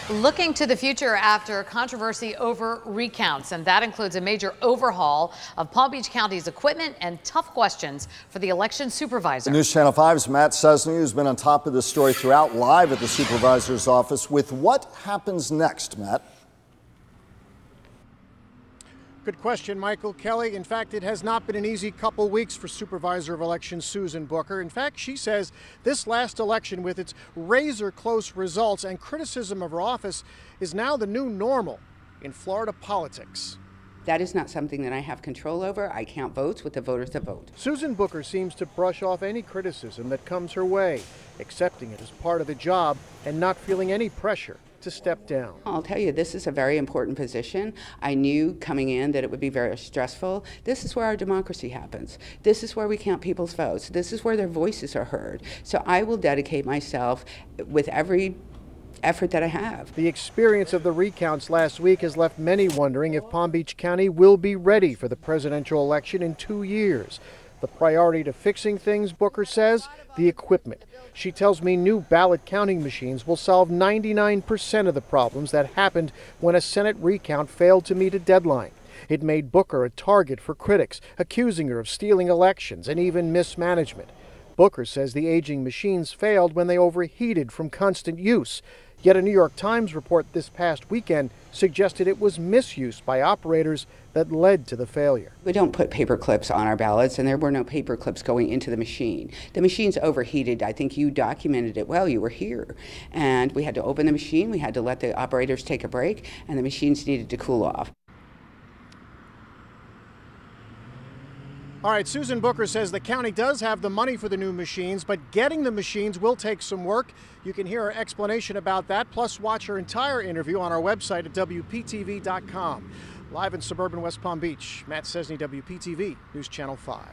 Looking to the future after controversy over recounts, and that includes a major overhaul of Palm Beach County's equipment and tough questions for the election supervisor. News Channel 5's Matt Cesny has been on top of this story throughout, live at the supervisor's office with what happens next, Matt. Good question, Michael. Kelly. In fact, it has not been an easy couple weeks for Supervisor of Elections Susan Booker. In fact, she says this last election, with its razor-close results and criticism of her office, is now the new normal in Florida politics. That is not something that I have control over. I count votes with the voters that vote. Susan Booker seems to brush off any criticism that comes her way, accepting it as part of the job and not feeling any pressure to step down. I'll tell you, this is a very important position. I knew coming in that it would be very stressful. This is where our democracy happens. This is where we count people's votes. This is where their voices are heard. So I will dedicate myself with every effort that I have. The experience of the recounts last week has left many wondering if Palm Beach County will be ready for the presidential election in 2 years. The priority to fixing things, Booker says, the equipment. She tells me new ballot counting machines will solve 99% of the problems that happened when a Senate recount failed to meet a deadline. It made Booker a target for critics, accusing her of stealing elections and even mismanagement. Booker says the aging machines failed when they overheated from constant use. Yet a New York Times report this past weekend suggested it was misuse by operators that led to the failure. We don't put paper clips on our ballots, and there were no paper clips going into the machine. The machine's overheated. I think you documented it well. You were here. And we had to open the machine. We had to let the operators take a break, and the machines needed to cool off. All right, Susan Booker says the county does have the money for the new machines, but getting the machines will take some work. You can hear her explanation about that, plus watch her entire interview on our website at WPTV.com. Live in suburban West Palm Beach, Matt Cesny, WPTV, News Channel 5.